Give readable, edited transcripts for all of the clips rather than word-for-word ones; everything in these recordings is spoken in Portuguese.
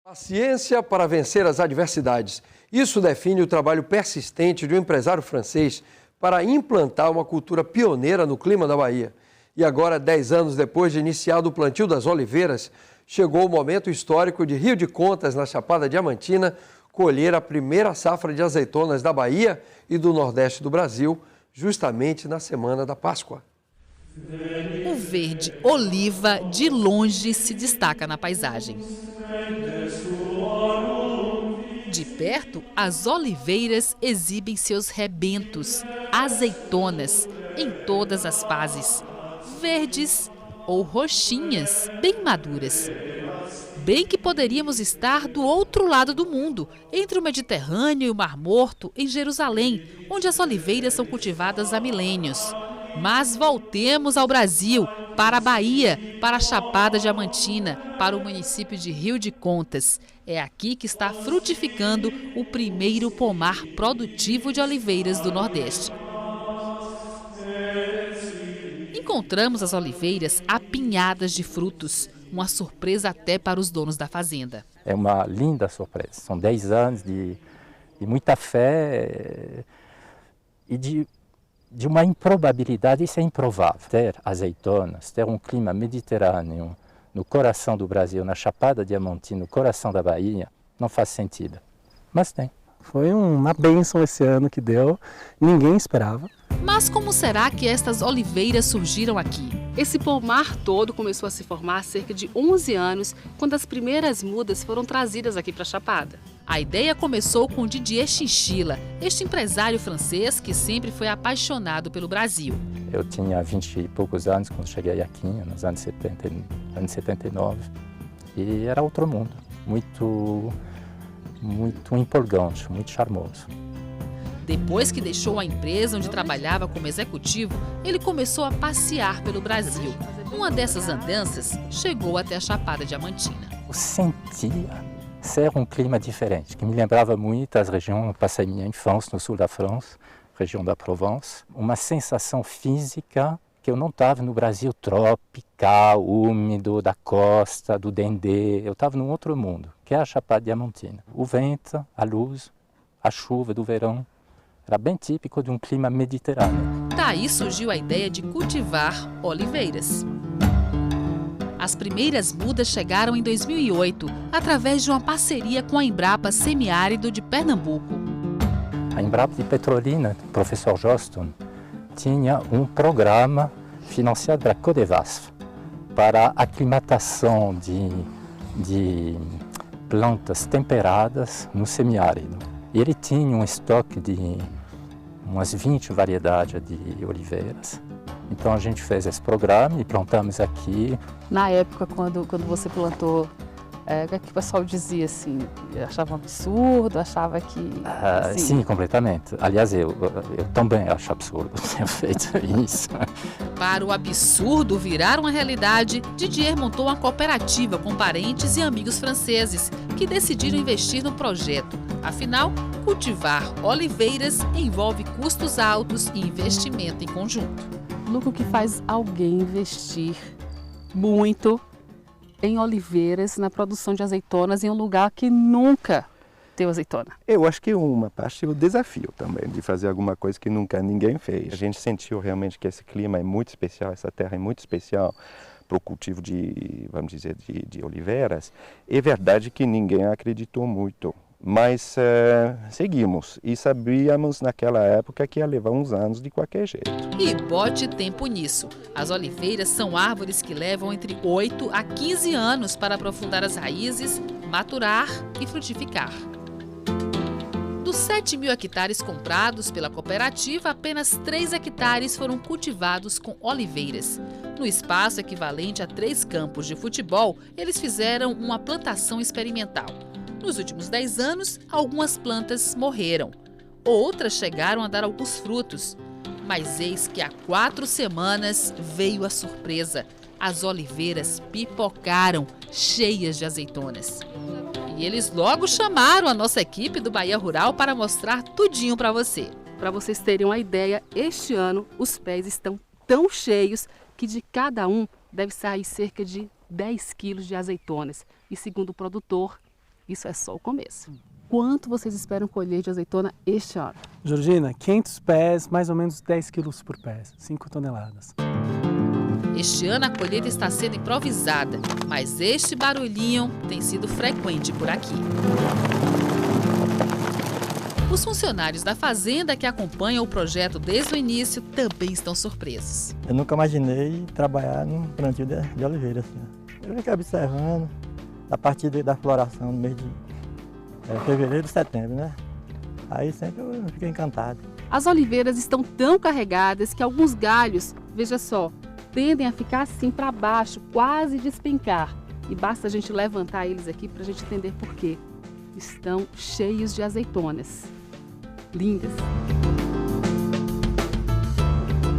Paciência para vencer as adversidades. Isso define o trabalho persistente de um empresário francês para implantar uma cultura pioneira no clima da Bahia. E agora, 10 anos depois de iniciado o plantio das oliveiras, chegou o momento histórico de Rio de Contas, na Chapada Diamantina, colher a primeira safra de azeitonas da Bahia e do Nordeste do Brasil, justamente na semana da Páscoa. O verde oliva de longe se destaca na paisagem. De perto, as oliveiras exibem seus rebentos, azeitonas, em todas as fases, verdes ou roxinhas, bem maduras. Bem que poderíamos estar do outro lado do mundo, entre o Mediterrâneo e o Mar Morto, em Jerusalém, onde as oliveiras são cultivadas há milênios. Mas voltemos ao Brasil, para a Bahia, para a Chapada Diamantina, para o município de Rio de Contas. É aqui que está frutificando o primeiro pomar produtivo de oliveiras do Nordeste. Encontramos as oliveiras apinhadas de frutos, uma surpresa até para os donos da fazenda. É uma linda surpresa, são 10 anos de muita fé e de uma improbabilidade, isso é improvável. Ter azeitonas, ter um clima mediterrâneo no coração do Brasil, na Chapada Diamantina, no coração da Bahia, não faz sentido, mas tem. Foi uma bênção esse ano que deu, ninguém esperava. Mas como será que estas oliveiras surgiram aqui? Esse pomar todo começou a se formar há cerca de 11 anos, quando as primeiras mudas foram trazidas aqui para a Chapada. A ideia começou com Didier Chinchilla, este empresário francês que sempre foi apaixonado pelo Brasil. Eu tinha 20 e poucos anos quando cheguei aqui, nos anos 79, e era outro mundo, muito empolgante, muito charmoso. Depois que deixou a empresa onde trabalhava como executivo, ele começou a passear pelo Brasil. Uma dessas andanças chegou até a Chapada Diamantina. Eu sentia ser um clima diferente, que me lembrava muito as regiões onde passei minha infância, no sul da França, região da Provence. Uma sensação física que eu não estava no Brasil tropical, úmido, da costa, do Dendê. Eu estava num outro mundo, que é a Chapada Diamantina. O vento, a luz, a chuva do verão. Era bem típico de um clima mediterrâneo. Daí surgiu a ideia de cultivar oliveiras. As primeiras mudas chegaram em 2008, através de uma parceria com a Embrapa Semiárido de Pernambuco. A Embrapa de Petrolina, o professor Joston, tinha um programa financiado pela Codevasf para a aclimatação de plantas temperadas no semiárido. Ele tinha um estoque de umas 20 variedades de oliveiras. Então a gente fez esse programa e plantamos aqui. Na época, quando você plantou, o que o pessoal dizia assim? Achava um absurdo, achava que... Assim... Sim, completamente. Aliás, eu também acho absurdo ter feito isso. Para o absurdo virar uma realidade, Didier montou uma cooperativa com parentes e amigos franceses que decidiram investir no projeto. Afinal, cultivar oliveiras envolve custos altos e investimento em conjunto. Lucro que faz alguém investir muito em oliveiras, na produção de azeitonas, em um lugar que nunca teve azeitona. Eu acho que uma parte é o desafio também, de fazer alguma coisa que nunca ninguém fez. A gente sentiu realmente que esse clima é muito especial, essa terra é muito especial para o cultivo vamos dizer, de oliveiras. É verdade que ninguém acreditou muito. Mas seguimos e sabíamos naquela época que ia levar uns anos de qualquer jeito. E bote tempo nisso. As oliveiras são árvores que levam entre 8 a 15 anos para aprofundar as raízes, maturar e frutificar. Dos 7.000 hectares comprados pela cooperativa, apenas 3 hectares foram cultivados com oliveiras. No espaço equivalente a 3 campos de futebol, eles fizeram uma plantação experimental. Nos últimos 10 anos, algumas plantas morreram. Outras chegaram a dar alguns frutos. Mas eis que há 4 semanas veio a surpresa. As oliveiras pipocaram, cheias de azeitonas. E eles logo chamaram a nossa equipe do Bahia Rural para mostrar tudinho para você. Para vocês terem uma ideia, este ano os pés estão tão cheios que de cada um deve sair cerca de 10 quilos de azeitonas. E segundo o produtor, Isso é só o começo. Quanto vocês esperam colher de azeitona este ano? Georgina, 500 pés, mais ou menos 10 quilos por pé, 5 toneladas. Este ano a colheita está sendo improvisada, mas este barulhinho tem sido frequente por aqui. Os funcionários da fazenda que acompanham o projeto desde o início também estão surpresos. Eu nunca imaginei trabalhar num plantio de oliveira assim. Eu fiquei observando a partir da floração no mês de fevereiro e setembro, né? Aí sempre eu fiquei encantado. As oliveiras estão tão carregadas que alguns galhos, veja só, tendem a ficar assim para baixo, quase despencar. E basta a gente levantar eles aqui para a gente entender por quê. Estão cheios de azeitonas. Lindas.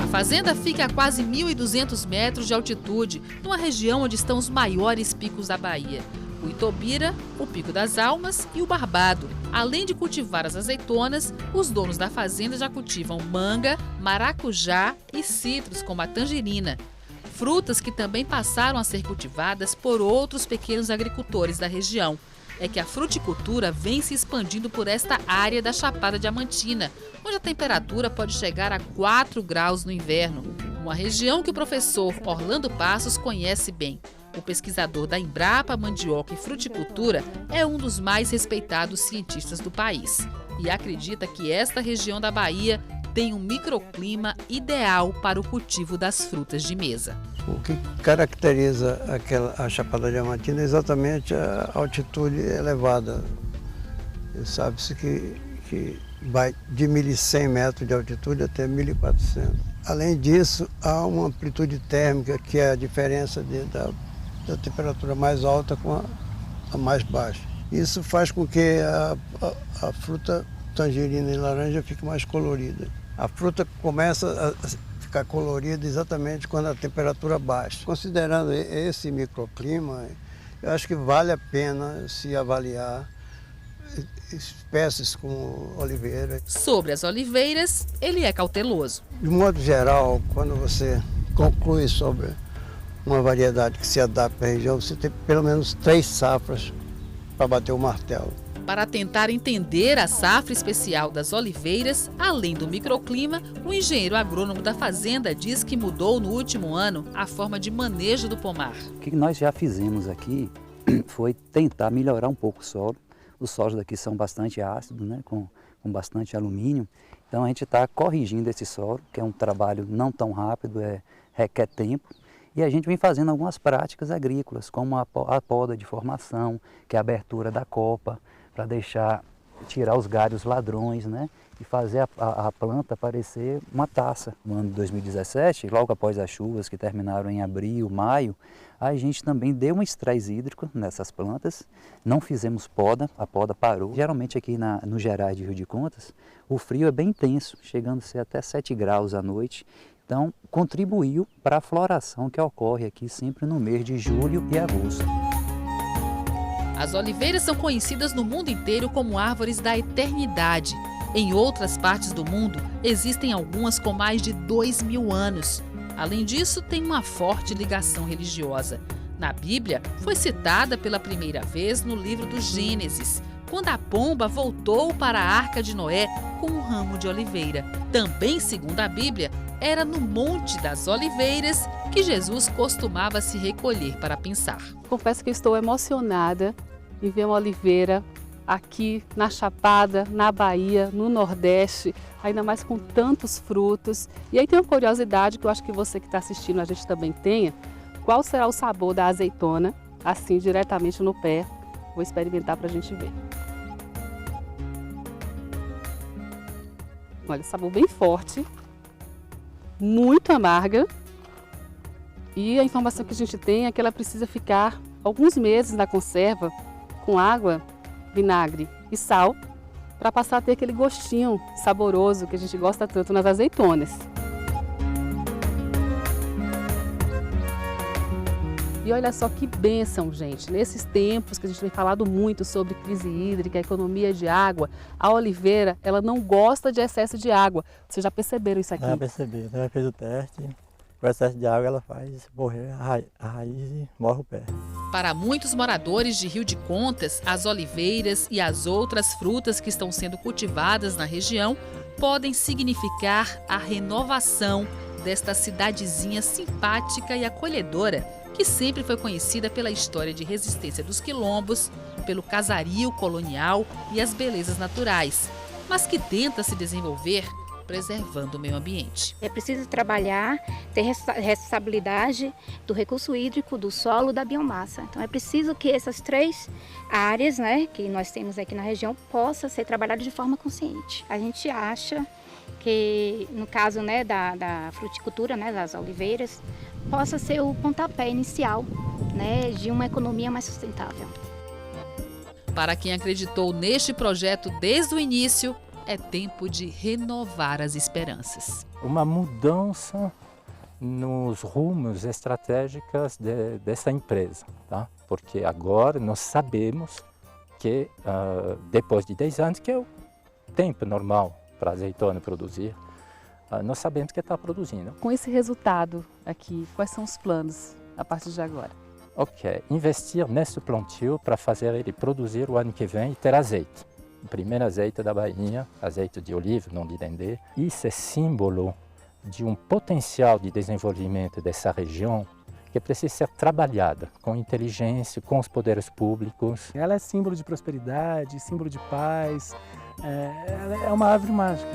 A fazenda fica a quase 1.200 metros de altitude, numa região onde estão os maiores picos da Bahia. O Itobira, o Pico das Almas e o Barbado. Além de cultivar as azeitonas, os donos da fazenda já cultivam manga, maracujá e citros como a tangerina. Frutas que também passaram a ser cultivadas por outros pequenos agricultores da região. É que a fruticultura vem se expandindo por esta área da Chapada Diamantina, onde a temperatura pode chegar a 4 graus no inverno. Uma região que o professor Orlando Passos conhece bem. O pesquisador da Embrapa Mandioca e Fruticultura é um dos mais respeitados cientistas do país e acredita que esta região da Bahia tem um microclima ideal para o cultivo das frutas de mesa. O que caracteriza a Chapada Diamantina é exatamente a altitude elevada. Sabe-se que vai de 1.100 metros de altitude até 1.400. Além disso, há uma amplitude térmica, que é a diferença da temperatura mais alta com a mais baixa. Isso faz com que a fruta tangerina e laranja fique mais colorida. A fruta começa a ficar colorida exatamente quando a temperatura baixa. Considerando esse microclima, eu acho que vale a pena se avaliar espécies como oliveira. Sobre as oliveiras, ele é cauteloso. De modo geral, quando você conclui sobre uma variedade que se adapta à região, você tem pelo menos 3 safras para bater o martelo. Para tentar entender a safra especial das oliveiras, além do microclima, o engenheiro agrônomo da fazenda diz que mudou no último ano a forma de manejo do pomar. O que nós já fizemos aqui foi tentar melhorar um pouco o solo. Os solos daqui são bastante ácidos, né, com bastante alumínio. Então a gente está corrigindo esse solo, que é um trabalho não tão rápido, requer tempo. E a gente vem fazendo algumas práticas agrícolas, como a poda de formação, que é a abertura da copa, para tirar os galhos ladrões, né? E fazer a planta parecer uma taça. No ano de 2017, logo após as chuvas que terminaram em abril, maio, a gente também deu um estresse hídrico nessas plantas, não fizemos poda, a poda parou. Geralmente aqui no Gerais de Rio de Contas, o frio é bem intenso, chegando a ser até 7 graus à noite. Então, contribuiu para a floração que ocorre aqui sempre no mês de julho e agosto. As oliveiras são conhecidas no mundo inteiro como árvores da eternidade. Em outras partes do mundo, existem algumas com mais de 2.000 anos. Além disso, tem uma forte ligação religiosa. Na Bíblia, foi citada pela primeira vez no livro do Gênesis, quando a pomba voltou para a Arca de Noé com um ramo de oliveira. Também, segundo a Bíblia, era no Monte das Oliveiras que Jesus costumava se recolher para pensar. Confesso que estou emocionada em ver uma oliveira aqui na Chapada, na Bahia, no Nordeste, ainda mais com tantos frutos. E aí tem uma curiosidade que eu acho que você que está assistindo a gente também tenha. Qual será o sabor da azeitona, assim, diretamente no pé? Vou experimentar para a gente ver. Olha, sabor bem forte, muito amarga. E a informação que a gente tem é que ela precisa ficar alguns meses na conserva com água, vinagre e sal para passar a ter aquele gostinho saboroso que a gente gosta tanto nas azeitonas. E olha só que bênção, gente. Nesses tempos que a gente tem falado muito sobre crise hídrica, economia de água, a oliveira, ela não gosta de excesso de água. Vocês já perceberam isso aqui? Já percebi, já fiz o teste. o excesso de água ela faz morrer a raiz e morre o pé. Para muitos moradores de Rio de Contas, as oliveiras e as outras frutas que estão sendo cultivadas na região podem significar a renovação desta cidadezinha simpática e acolhedora, que sempre foi conhecida pela história de resistência dos quilombos, pelo casario colonial e as belezas naturais, mas que tenta se desenvolver preservando o meio ambiente. É preciso trabalhar, ter responsabilidade do recurso hídrico, do solo, da biomassa. Então é preciso que essas 3 áreas, né, que nós temos aqui na região, possam ser trabalhadas de forma consciente. A gente acha que, no caso, né, da fruticultura, né, das oliveiras, possa ser o pontapé inicial, né, de uma economia mais sustentável. Para quem acreditou neste projeto desde o início, é tempo de renovar as esperanças. Uma mudança nos rumos estratégicos dessa empresa, tá? Porque agora nós sabemos que depois de 10 anos, que é o tempo normal para a azeitona produzir, nós sabemos que está produzindo. Com esse resultado aqui, quais são os planos a partir de agora? Ok, investir nesse plantio para fazer ele produzir o ano que vem e ter azeite. O primeiro azeite da Bahia, azeite de oliva, não de dendê. Isso é símbolo de um potencial de desenvolvimento dessa região que precisa ser trabalhada com inteligência, com os poderes públicos. Ela é símbolo de prosperidade, símbolo de paz, ela é uma árvore mágica.